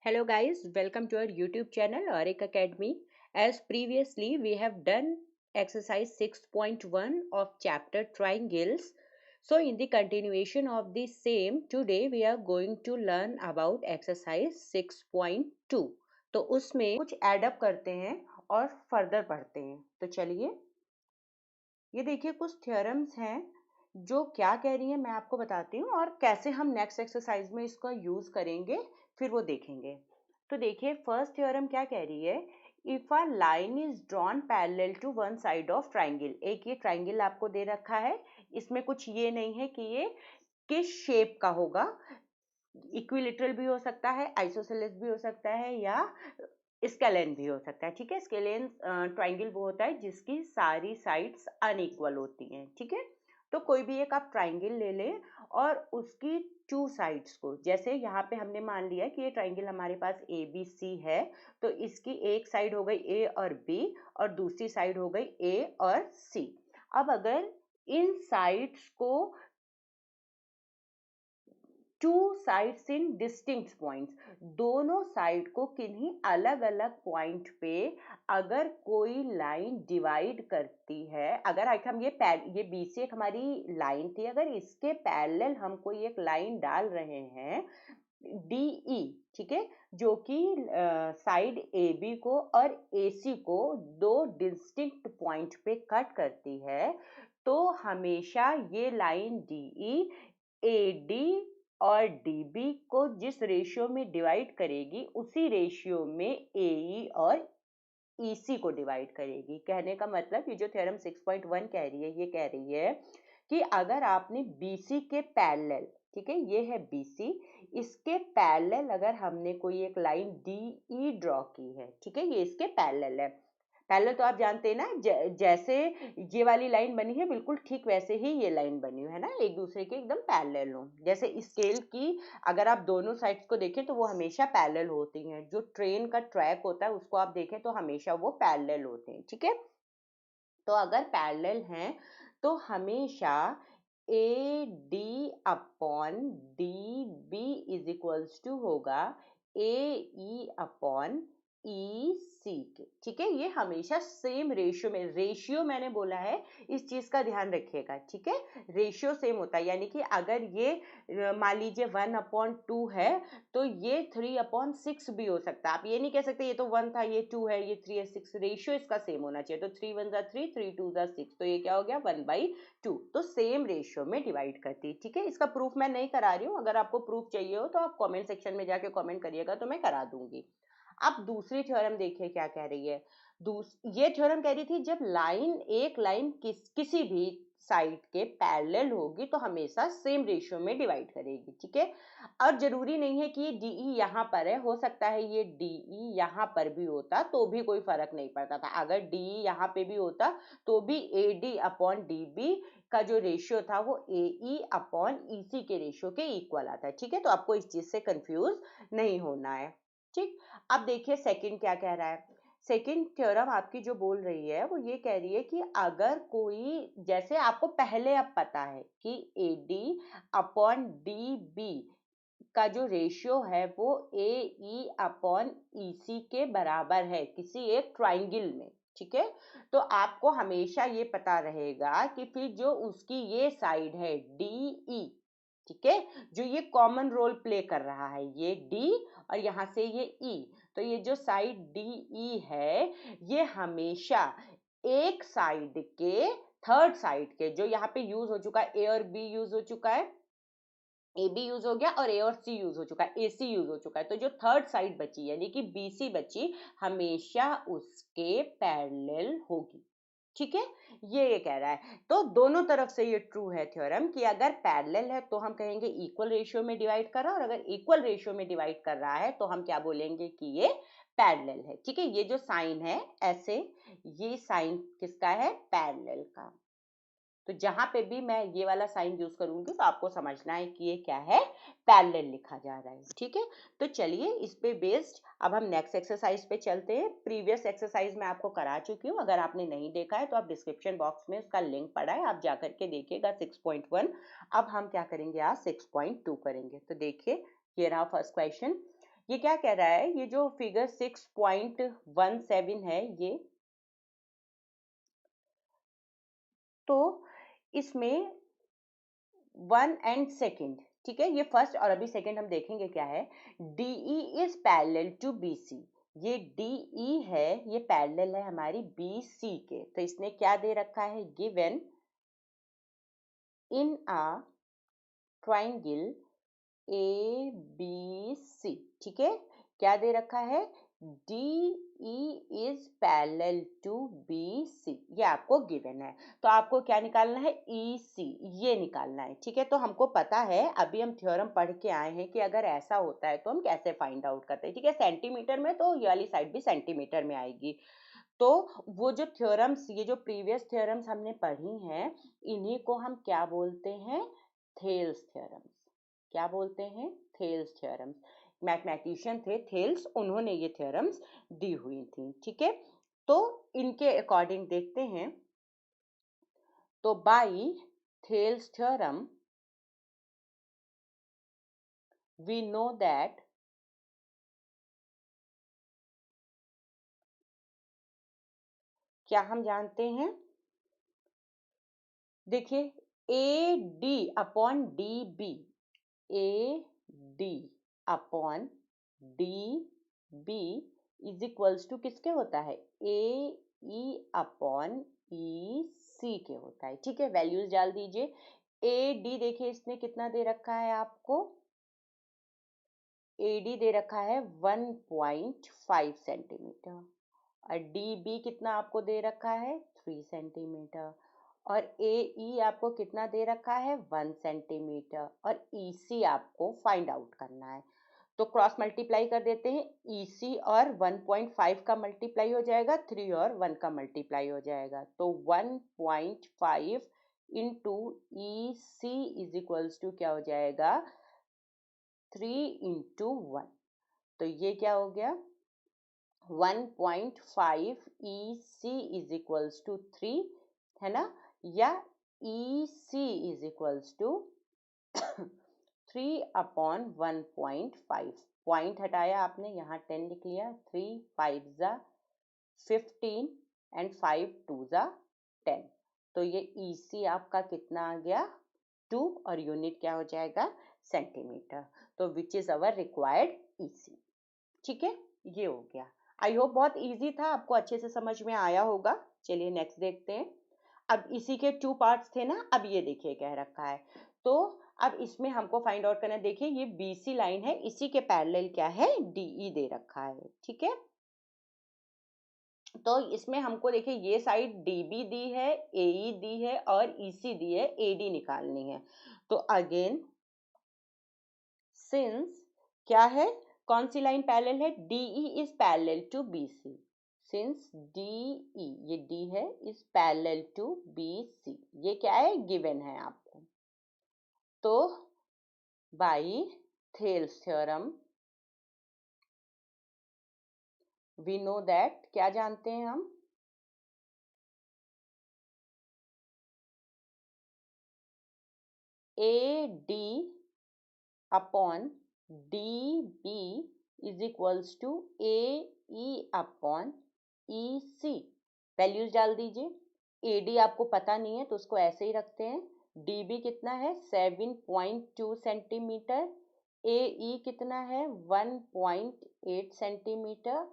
Hello guys, welcome to our YouTube channel Auric Academy. As previously we have done exercise 6.1 of chapter triangles. So in the continuation of the same, today we are going to learn about exercise 6.2. तो उसमें कुछ add up करते हैं और further पढ़ते हैं. तो चलिए, ये देखिए कुछ थ्योरम्स हैं जो क्या कह रही है मैं आपको बताती हूँ और कैसे हम नेक्स्ट एक्सरसाइज में इसका यूज करेंगे फिर वो देखेंगे. तो देखिए फर्स्ट थ्योरम क्या कह रही है, if a line is drawn parallel to one side of triangle. एक ये ट्राइंगल आपको दे रखा है, इसमें कुछ ये नहीं है कि ये किस शेप का होगा. इक्विलेटरल भी हो सकता है, आइसोसेलेस भी हो सकता है या स्केलेन भी हो सकता है. ठीक है, स्केलेन ट्राइंगल वो होता है जिसकी सारी साइड्स अनइक्वल होती हैं. ठीक है, तो कोई भी एक आप ट्राइंगल ले लें और उसकी टू साइड्स को, जैसे यहाँ पे हमने मान लिया कि ये ट्राइंगल हमारे पास ए बी सी है, तो इसकी एक साइड हो गई ए और बी और दूसरी साइड हो गई ए और सी. अब अगर इन साइड्स को two sides in distinct points, दोनों साइड को किन्हीं अलग अलग पॉइंट पे अगर कोई लाइन डिवाइड करती है, अगर हम ये बी से एक हमारी लाइन थी, अगर इसके पैरेलल हम कोई एक लाइन डाल रहे हैं डी ई, ठीक है, जो कि साइड ए बी को और ए सी को दो डिस्टिंक्ट पॉइंट पे कट करती है, तो हमेशा ये line D E A D और डीबी को जिस रेशियो में डिवाइड करेगी उसी रेशियो में एई और ईसी को डिवाइड करेगी. कहने का मतलब ये जो थ्योरम 6.1 कह रही है, ये कह रही है कि अगर आपने बीसी के पैरेलल, ठीक है, ये है बीसी, इसके पैरेलल अगर हमने कोई एक लाइन डीई ड्रॉ की है, ठीक है, ये इसके पैरेलल है. पैरेलल तो आप जानते हैं ना, जैसे ये वाली लाइन बनी है बिल्कुल ठीक वैसे ही ये लाइन बनी है ना, एक दूसरे के एकदम पैरेलल हो. जैसे स्केल की अगर आप दोनों साइड्स को देखें तो वो हमेशा पैरेलल होती हैं. जो ट्रेन का ट्रैक होता है उसको आप देखें तो हमेशा वो पैरेलल होते हैं. ठीक है, तो अगर पैरेलल हैं तो हमेशा A D upon D B is equals to होगा ए ई अपॉन ई सी के. ठीक है, ये हमेशा सेम रेशियो में, रेशियो मैंने बोला है इस चीज का ध्यान रखिएगा. ठीक है, रेशियो सेम होता है, यानी कि अगर ये मान लीजिए 1/2 है तो ये 3/6 भी हो सकता है. आप ये नहीं कह सकते ये तो 1 था ये 2 है ये 3 है 6, रेशियो इसका सेम होना चाहिए. तो 3 1 3 3 2 6, तो ये क्या हो गया 1/2. तो सेम रेशियो में डिवाइड करती है. ठीक है, इसका प्रूफ मैं नहीं करा रही हूँ, अगर आपको प्रूफ चाहिए हो तो आप कमेंट सेक्शन में जाके कमेंट करिएगा तो मैं करा दूंगी. अब दूसरी थ्योरम देखिए क्या कह रही है. ये थ्योरम कह रही थी जब एक लाइन किसी भी साइड के पैरेलल होगी तो हमेशा सेम रेशियो में डिवाइड करेगी. ठीक है, और जरूरी नहीं है कि ये डीई यहाँ पर है, हो सकता है ये डीई यहाँ पर भी होता तो भी कोई फर्क नहीं पड़ता था. अगर डीई यहाँ पे भी होता तो भी A D upon D B का जो रेशियो था वो ए ई अपॉन ई सी के रेशियो के इक्वल आता है. ठीक है, तो आपको इस चीज से कंफ्यूज नहीं होना है. ठीक, अब देखिए सेकंड क्या कह रहा है. सेकंड थ्योरम आपकी जो बोल रही है वो ये कह रही है कि अगर कोई, जैसे आपको पहले अब पता है कि A D upon D B का जो रेशियो है वो ए ई अपॉन ई सी के बराबर है किसी एक ट्राइंगल में. ठीक है, तो आपको हमेशा ये पता रहेगा कि फिर जो उसकी ये साइड है डी ई, ठीक है, जो ये कॉमन रोल प्ले कर रहा है, ये डी और यहाँ से ये ई, तो ये जो साइड डी ई है ये हमेशा एक साइड के थर्ड साइड के, जो यहाँ पे यूज हो चुका है ए और बी यूज हो चुका है, ए बी यूज हो गया और ए और सी यूज हो चुका है, ए सी यूज हो चुका है, तो जो थर्ड साइड बची यानी कि बी सी बची हमेशा उसके पैरेलल होगी. ठीक है, ये कह रहा है. तो दोनों तरफ से ये ट्रू है थ्योरम कि अगर पैरेलल है तो हम कहेंगे इक्वल रेशियो में डिवाइड कर रहा है, और अगर इक्वल रेशियो में डिवाइड कर रहा है तो हम क्या बोलेंगे कि ये पैरेलल है. ठीक है, ये जो साइन है ऐसे, ये साइन किसका है, पैरेलल का. तो जहां पे भी मैं ये वाला साइन यूज करूंगी तो आपको समझना है कि ये क्या है, पैरेलल लिखा जा रहा है. ठीक है, तो चलिए इस पे बेस्ड अब हम नेक्स्ट एक्सरसाइज पे चलते हैं. प्रीवियस एक्सरसाइज मैं आपको करा चुकी हूँ, अगर आपने नहीं देखा है तो आप डिस्क्रिप्शन बॉक्स में उसका लिंक पड़ा है, आप जाकर के देखिएगा 6.1. अब हम क्या करेंगे, आज 6.2 करेंगे. तो देखिए ये रहा फर्स्ट क्वेश्चन. ये क्या कह रहा है, ये जो फिगर 6.17 है ये, तो इसमें 1 एंड सेकेंड, ठीक है, ये फर्स्ट और अभी सेकेंड हम देखेंगे क्या है। DE is parallel to BC, ये DE है, ये पैरेलल है हमारी BC के। तो इसने क्या दे रखा है, given in a triangle ABC, ठीक है, क्या दे रखा है, DE is parallel to BC, ये आपको गिवन है। तो आपको क्या निकालना है, EC, ये निकालना है, ठीक है। तो हमको पता है, अभी हम थ्योरम पढ़ के आए हैं कि अगर ऐसा होता है तो हम कैसे फाइंड आउट करते हैं, ठीक है। सेंटीमीटर में तो ये वाली साइड भी सेंटीमीटर में आएगी। तो वो जो थ्योरम्स, ये जो प्रीवियस थ्योरम्स हमने पढ़ी हैं, इन्हीं को हम क्या बोलते हैं, थेल्स थ्योरम्स। क्या बोलते हैं, थेल्स थ्योरम्स। मैथमेटिशियन थे थेल्स, उन्होंने ये थ्योरम्स दी हुई थी, ठीक है। तो इनके अकॉर्डिंग देखते हैं, तो by Thales theorem we know that क्या हम जानते हैं, देखिए AD upon DB, AD upon DB is equals to किसके होता है, AE अपॉन EC के होता है, ठीक है। वैल्यूज डाल दीजिए। AD देखिए इसने कितना दे रखा है आपको, AD दे रखा है 1.5 सेंटीमीटर, और DB कितना आपको दे रखा है, 3 सेंटीमीटर, और AE आपको कितना दे रखा है, 1 सेंटीमीटर, और EC आपको फाइंड आउट करना है। तो क्रॉस मल्टीप्लाई कर देते हैं, EC और 1.5 का मल्टीप्लाई हो जाएगा, 3 और 1 का मल्टीप्लाई हो जाएगा, तो 1.5 into EC is equals to क्या हो जाएगा, 3 इंटू 1, तो ये क्या हो गया, 1.5 EC इज इक्वल्स टू 3, है ना, या EC is equals to 3 upon 1.5, point हटाया आपने, यहाँ 10 लिख लिया, 3 5 जा 15 एंड 5 2 जा 10, तो ये EC आपका कितना आ गया, 2, और यूनिट क्या हो जाएगा, सेंटीमीटर। तो which is our required EC, ठीक है, ये हो गया। आई होप बहुत इजी था, आपको अच्छे से समझ में आया होगा। चलिए नेक्स्ट देखते हैं। अब इसी के 2 पार्ट्स थे ना, अब ये देखिए कह रखा है, तो अब इसमें हमको फाइंड आउट करना है। देखिए ये BC लाइन है, इसी के पैरेलल क्या है, DE दे रखा है, ठीक है। तो इसमें हमको देखिए ये साइड DB दी है, AE दी है, और EC दी है, AD निकालनी है। तो अगेन सिंस क्या है, कौन सी लाइन पैरेलल है, DE is parallel to BC, since DE, ये D है, इज पैरेलल टू BC, ये क्या है, गिवन है आपको। तो by Thales theorem we know that, क्या जानते हैं हम, AD upon DB is equals to AE upon EC, values डाल दीजिए। AD आपको पता नहीं है तो उसको ऐसे ही रखते हैं, DB कितना है 7.2 सेंटीमीटर, AE कितना है 1.8 सेंटीमीटर,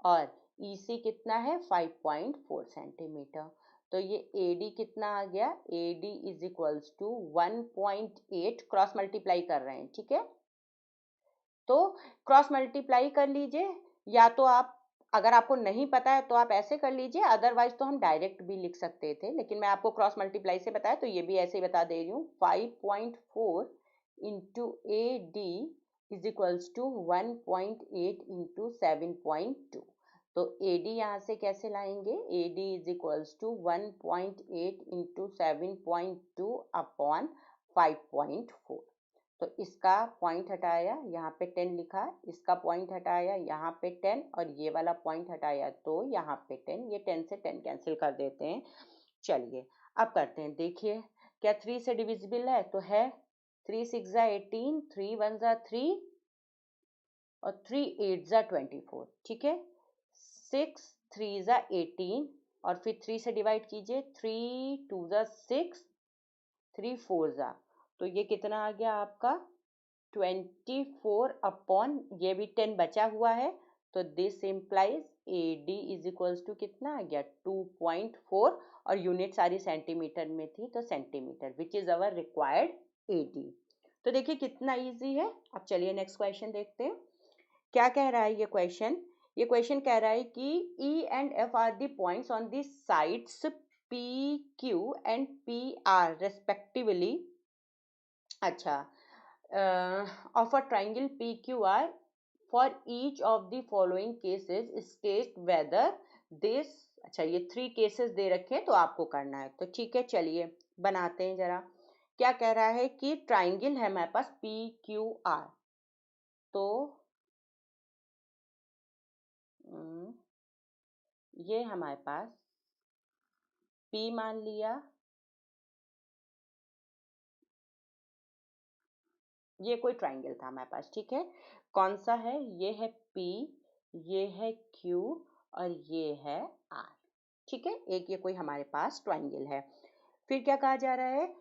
और EC कितना है 5.4 सेंटीमीटर। तो ये AD कितना आ गया, AD is equals to 1.8, cross multiply कर रहे हैं, ठीक है। तो क्रॉस मल्टीप्लाई कर लीजिए, या तो आप, अगर आपको नहीं पता है तो आप ऐसे कर लीजिए, अदरवाइज तो हम डायरेक्ट भी लिख सकते थे, लेकिन मैं आपको क्रॉस मल्टीप्लाई से बताया तो ये भी ऐसे ही बता दे रही हूँ। 5.4 into AD is equals to 1.8 into 7.2, तो AD यहाँ से कैसे लाएंगे, AD is equals to 1.8 into 7.2 upon 5.4, तो इसका पॉइंट हटाया, यहाँ पे 10 लिखा, इसका पॉइंट हटाया, यहाँ पे 10, और ये वाला पॉइंट हटाया तो यहाँ पे 10, ये 10 से 10 कैंसिल कर देते हैं। चलिए अब करते हैं, देखिए क्या 3 से डिविजिबल है, तो है, 3 6 जा 18, 3 1 जा 3, और 3 8 ज़ा 24, ठीक है। 6 3 ज़ा 18 और फिर 3 से डिवाइड कीजिए, 3 2 ज़ा 6, 3 4 ज़ा, तो ये कितना आ गया आपका 24 ये भी 10 बचा हुआ है, तो this implies AD is equals to कितना आ गया 2.4, और यूनिट सारी सेंटीमीटर में थी तो centimetre, which is our required AD। तो देखिए कितना इजी है। अब चलिए नेक्स्ट क्वेश्चन देखते हैं क्या कह रहा है ये क्वेश्चन कह रहा है कि E and F are the points on the sides PQ and PR respectively, अच्छा, of a triangle PQR, for each of the following cases state whether this, अच्छा ये 3 केसेस दे रखे हैं तो आपको करना है, तो ठीक है चलिए बनाते हैं जरा। क्या कह रहा है कि ट्राइंगल है हमारे पास PQR, तो ये हमारे पास P मान लिया, ये कोई ट्राइंगल था हमारे पास, ठीक है। कौन सा है, ये है P, ये है Q और ये है R, ठीक है। एक ये कोई हमारे पास ट्राइंगल है। फिर क्या कहा जा रहा है,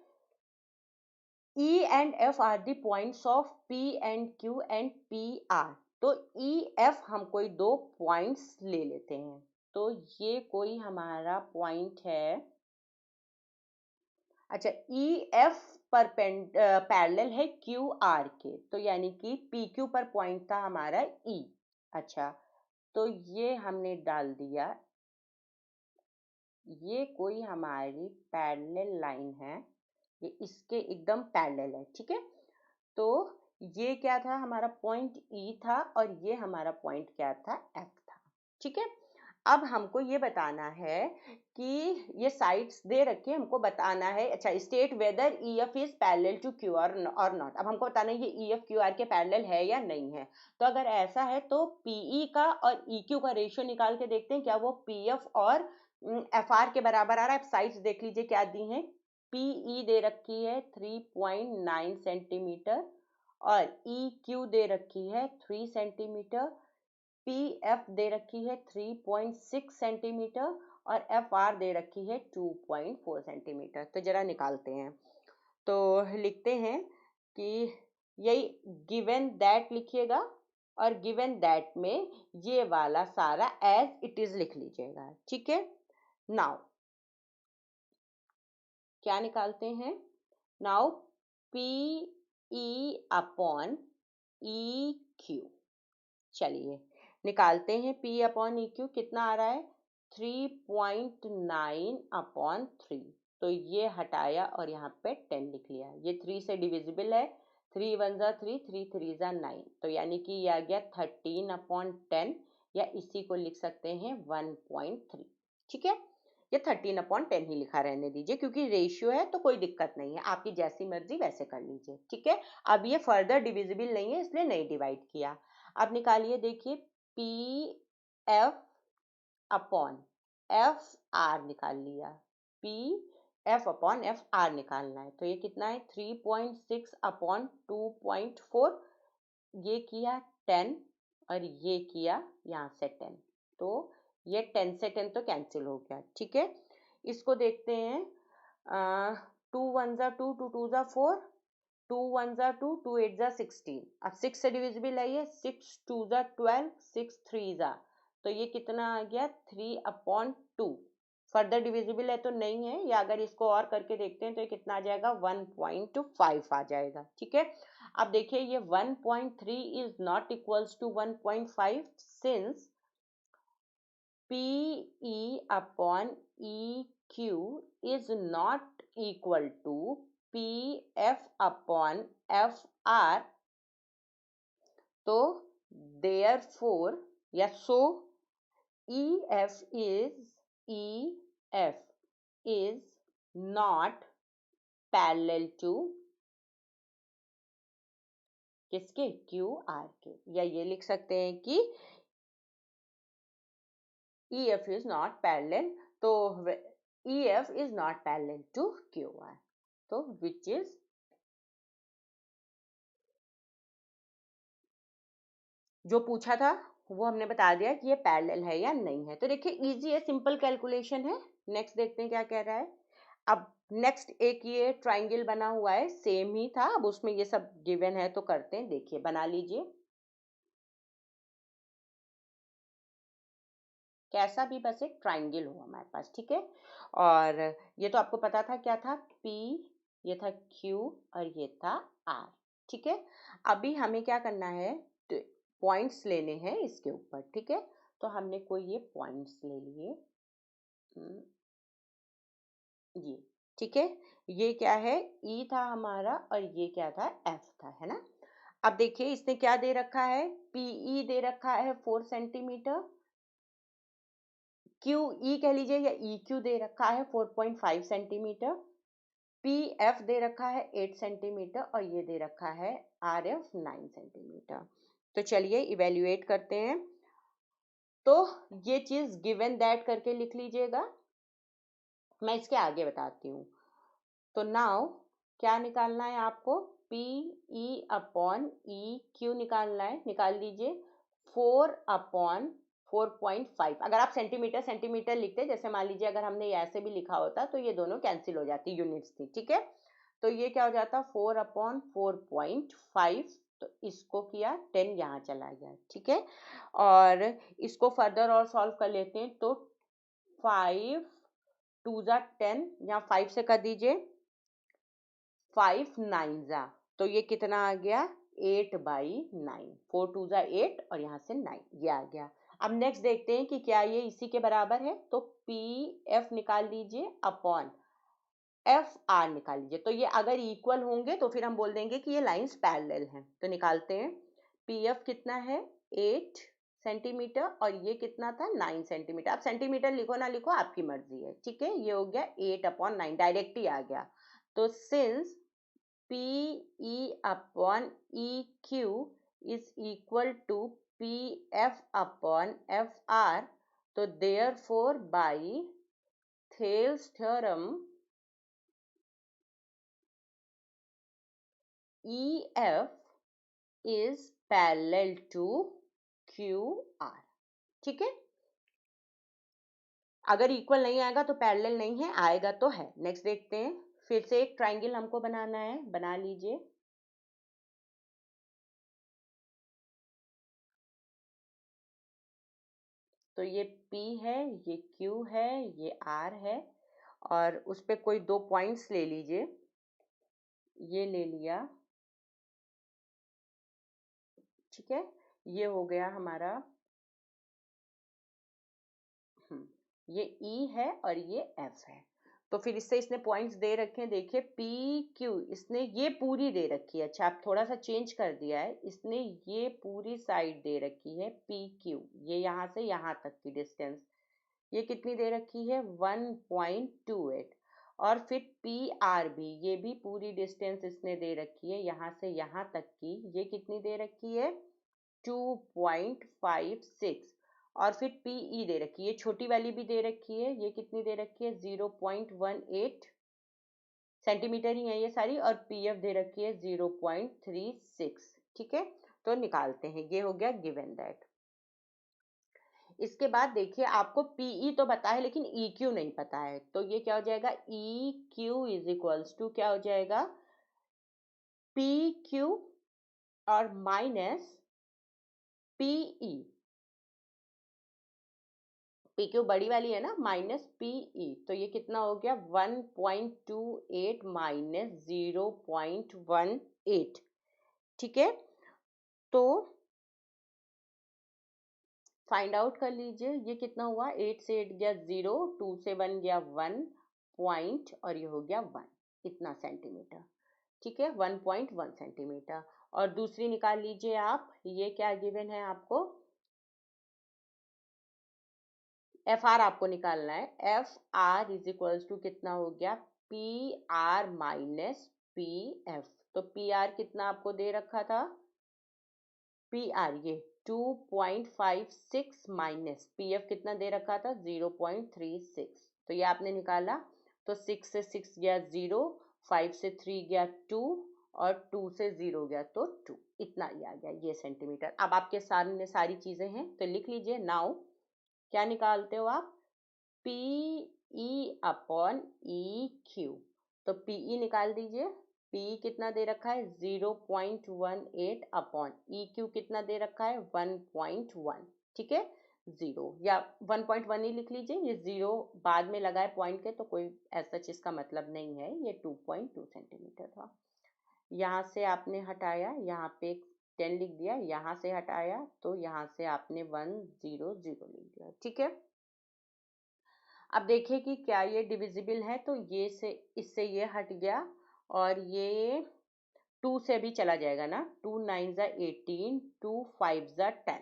E and F are the points of P and Q and PR, तो E F हम कोई दो पॉइंट्स ले लेते हैं, तो ये कोई हमारा पॉइंट है, अच्छा ई एफ पर पैरेलल है क्यू आर के, तो यानी कि पी क्यू पर पॉइंट था हमारा ई, अच्छा तो ये हमने डाल दिया, ये कोई हमारी पैरेलल लाइन है, ये इसके एकदम पैरेलल है, ठीक है। तो ये क्या था, हमारा पॉइंट ई था और ये हमारा पॉइंट क्या था, एफ था, ठीक है। अब हमको ये बताना है कि ये साइड्स दे रखे, हमको बताना है, अच्छा state whether E F is parallel to Q R और नॉट। अब हमको बताना है ये ई एफ क्यू आर के पैरेलल है या नहीं है, तो अगर ऐसा है तो पीई का और ई क्यू का रेशियो निकाल के देखते हैं क्या वो पी एफ और एफ आर के बराबर आ रहा है। साइड्स देख लीजिए क्या दी हैं, पीई दे रखी है 3.9 सेंटीमीटर और ई क्यू दे रखी है 3 सेंटीमीटर, पी एफ दे रखी है 3.6 सेंटीमीटर और एफ आर दे रखी है 2.4 सेंटीमीटर। तो जरा निकालते हैं, तो लिखते हैं कि यही गिवन दैट लिखिएगा और गिवन दैट में ये वाला सारा एज इट इज लिख लीजिएगा, ठीक है। नाउ क्या निकालते हैं, now P E upon E Q, चलिए निकालते हैं P अपॉन ई क्यू, कितना आ रहा है 3.9 अपॉन 3, तो ये हटाया और यहाँ पे 10 लिख लिया, ये 3 से डिविजिबल है, 3 1 ज़ा 3, 3 3 ज़ा 9, तो यानी कि ये आ गया 13 अपॉन 10, या इसी को लिख सकते हैं 1.3, ठीक है। ये 13 अपॉन 10 ही लिखा रहने दीजिए क्योंकि रेशियो है तो कोई दिक्कत नहीं है, आपकी जैसी मर्जी वैसे कर लीजिए, ठीक है। अब ये फर्दर डिविजिबल नहीं है इसलिए नहीं डिवाइड किया। अब निकालिए, देखिए P F upon F are निकाल लिया, P F upon F are निकालना है, तो ये कितना है 3.6 अपॉन 2.4, ये किया 10 और ये किया यहाँ से 10, तो ये 10 से 10 तो कैंसिल हो गया, ठीक है। इसको देखते हैं, 2 1 ज़ा 2, 2 2 ज़ा 4, 2 1 ज़ा 2, 2 8 ज़ा 16, अब 6 से डिविजिबल है ये, 6 2 ज़ा 12, 6 3 ज़ा, तो ये कितना आ गया 3 अपॉन 2, फर्दर डिविजिबल है तो नहीं है, या अगर इसको और करके देखते हैं तो ये कितना आ जाएगा 1.5 आ जाएगा, ठीक है। अब देखिए ये 1.3 is not equals to 1.5 since PE upon EQ is not equal to PF upon FR, तो therefore या so EF is not parallel to किसके QR के, या ये लिख सकते हैं कि EF is not parallel, तो EF is not parallel to QR, तो which is जो पूछा था वो हमने बता दिया कि ये पैरेलल है या नहीं है। तो देखिए इजी है, सिंपल कैलकुलेशन है। नेक्स्ट देखते हैं क्या कह रहा है। अब नेक्स्ट एक ये ट्राइंगल बना हुआ है, सेम ही था, अब उसमें ये सब गिवन है तो करते हैं। देखिए बना लीजिए, कैसा भी, बस एक ट्राइंगल हो हमारे पास, ठीक है। और ये तो आपको पता था क्या था, P, ये था Q और ये था R, ठीक है। अभी हमें क्या करना है, पॉइंट्स लेने हैं इसके ऊपर, ठीक है। तो हमने कोई ये पॉइंट्स ले लिए, ये, ठीक है। ये क्या है, E था हमारा और ये क्या था, F था, है ना। अब देखिए इसने क्या दे रखा है, PE दे रखा है 4 सेंटीमीटर, QE कह लीजिए या EQ दे रखा है 4.5 सेंटीमीटर, PF दे रखा है 8 सेंटीमीटर और ये दे रखा है RF 9 सेंटीमीटर। तो चलिए इवेल्युएट करते हैं। तो ये चीज गिवन दैट करके लिख लीजिएगा, मैं इसके आगे बताती हूँ। तो नाउ क्या निकालना है आपको, PE अपॉन EQ निकालना है, निकाल लीजिए। 4 अपॉन 4.5, अगर आप सेंटीमीटर सेंटीमीटर लिखते, जैसे मान लीजिए अगर हमने ऐसे भी लिखा होता तो ये दोनों कैंसिल हो जाती, यूनिट्स थी, ठीक है। तो ये क्या हो जाता, 4 अपॉन 4.5, तो इसको किया 10 यहाँ चला गया, ठीक है। और इसको फर्दर और सॉल्व कर लेते हैं। तो 5 2 जा 10, यहाँ 5 से कर दीजिए, 5 9 जा, तो ये कितना आ गया, 8/9, 4 2 जा 8 और यहाँ से 9, ये आ गया। अब नेक्स्ट देखते हैं कि क्या ये इसी के बराबर है। तो PF निकाल लीजिए अपॉन FR निकाल लीजिए। तो ये अगर इक्वल होंगे तो फिर हम बोल देंगे कि ये लाइंस पैरेलल हैं। तो निकालते हैं, PF कितना है, 8 सेंटीमीटर और ये कितना था, 9 सेंटीमीटर। आप सेंटीमीटर लिखो ना लिखो आपकी मर्जी है, ठीक है। ये हो गया 8/9, डायरेक्ट ही आ गया। तो since PE upon EQ is equal to PF upon FR, तो therefore by Thales theorem EF is parallel to QR, ठीक है। अगर इक्वल नहीं आएगा तो पैरेलल नहीं है, आएगा तो है। नेक्स्ट देखते हैं, फिर से एक ट्राइंगल हमको बनाना है, बना लीजिए। तो ये P है, ये Q है, ये R है और उस पे कोई दो पॉइंट्स ले लीजिए, ये ले लिया, ठीक है। ये हो गया हमारा, ये E है और ये F है। तो फिर इससे इसने पॉइंट्स दे रखे हैं, देखिए PQ इसने ये पूरी दे रखी है। अच्छा आप थोड़ा सा चेंज कर दिया है, इसने ये पूरी साइड दे रखी है PQ, ये यहाँ से यहाँ तक की डिस्टेंस ये कितनी दे रखी है, 1.28। और फिर PR भी, ये भी पूरी डिस्टेंस इसने दे रखी है यहाँ से यहाँ तक की, ये कितनी दे रखी है, 2.56। और फिर PE दे रखी है, ये छोटी वाली भी दे रखी है, ये कितनी दे रखी है, 0.18 सेंटीमीटर ही है ये सारी। और PF दे रखी है 0.36, ठीक है। तो निकालते हैं, ये हो गया गिवन दैट। इसके बाद देखिए आपको PE तो पता है लेकिन EQ नहीं पता है, तो ये क्या हो जाएगा, EQ इज इक्वल्स टू क्या हो जाएगा, PQ और माइनस PE, PQ बड़ी वाली है ना, माइनस PE, तो ये कितना हो गया, 1.28 माइनस 0.18, ठीक है। तो फाइंड आउट कर लीजिए, ये कितना हुआ, 8 से 8 गया 0, 2 से 1 गया 1 पॉइंट और ये हो गया 1, इतना सेंटीमीटर, ठीक है, 1.1 सेंटीमीटर। और दूसरी निकाल लीजिए आप, ये क्या गिवन है आपको, FR आपको निकालना है। FR इज इक्वल्स टू कितना हो गया, PR माइनस PF। तो PR कितना आपको दे रखा था, PR ये 2.56 माइनस PF कितना दे रखा था, 0.36। तो ये आपने निकाला, तो 6 से 6 गया 0, 5 से 3 गया 2 और 2 से 0 गया तो 2, इतना ही आ गया ये सेंटीमीटर। अब आपके सामने सारी चीजें हैं तो लिख लीजिए। नाउ क्या निकालते हो आप? P E upon E Q. तो पीई निकाल दीजिए। पी कितना दे रखा है? 0.18 अपॉन ई क्यू कितना दे रखा है? 1.1। ठीक है, 0 या 1.1 ही लिख लीजिए। ये 0 बाद में लगा है पॉइंट के तो कोई ऐसा चीज का मतलब नहीं है। ये 2.2 सेंटीमीटर था। यहाँ से आपने हटाया, यहाँ पे 10 लिख दिया, यहाँ से हटाया तो यहाँ से आपने 100 लिख दिया। ठीक है, अब देखिए कि क्या ये डिविजिबल है। तो ये से इससे ये हट गया और ये 2 से भी चला जाएगा ना। 2 9 ज़ा 18, 2 5 ज़ा 10।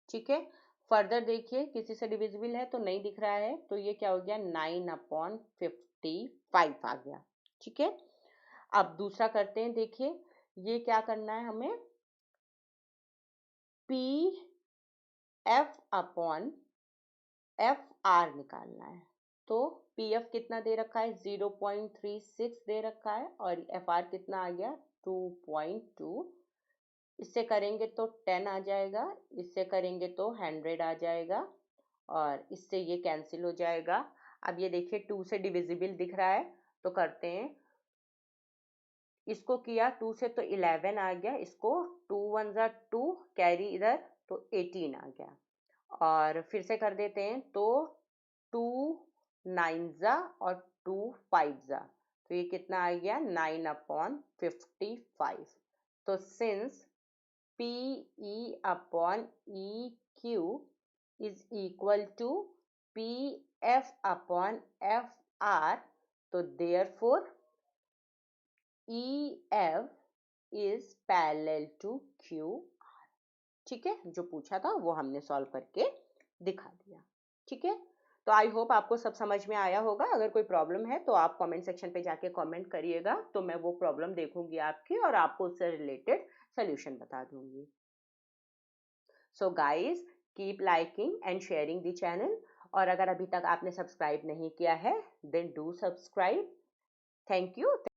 ठीक है, फर्दर देखिए किसी से डिविजिबल है तो नहीं दिख रहा है तो ये क्या हो गया? 9/55 आ गया। ठीक है, अब दूसरा करते हैं। देखिए ये क्या करना है हमें? P F upon F are निकालना है। तो पी एफ कितना दे रखा है? 0.36 दे रखा है और एफ आर कितना आ गया? 2.2। इससे करेंगे तो 10 आ जाएगा, इससे करेंगे तो 100 आ जाएगा और इससे ये कैंसिल हो जाएगा। अब ये देखिए 2 से डिविजिबल दिख रहा है तो करते हैं। इसको किया 2 से तो 11 आ गया, इसको 2 1 ज़ा 2 कैरी इधर तो 18 आ गया। और फिर से कर देते हैं तो 2 9 ज़ा और 2 5 ज़ा तो ये कितना आ गया? 9/55। तो since P E upon E Q is equal to P F upon F R, तो therefore EF is parallel to QR। ठीक है, जो पूछा था वो हमने सॉल्व करके दिखा दिया। ठीक है, तो आई होप आपको सब समझ में आया होगा। अगर कोई प्रॉब्लम है तो आप कमेंट सेक्शन पे जाके कमेंट करिएगा तो मैं वो प्रॉब्लम देखूंगी आपकी और आपको उससे रिलेटेड सोल्यूशन बता दूंगी। So guys, keep liking and sharing the channel, और अगर अभी तक आपने सब्सक्राइब नहीं किया है then do subscribe. Thank you.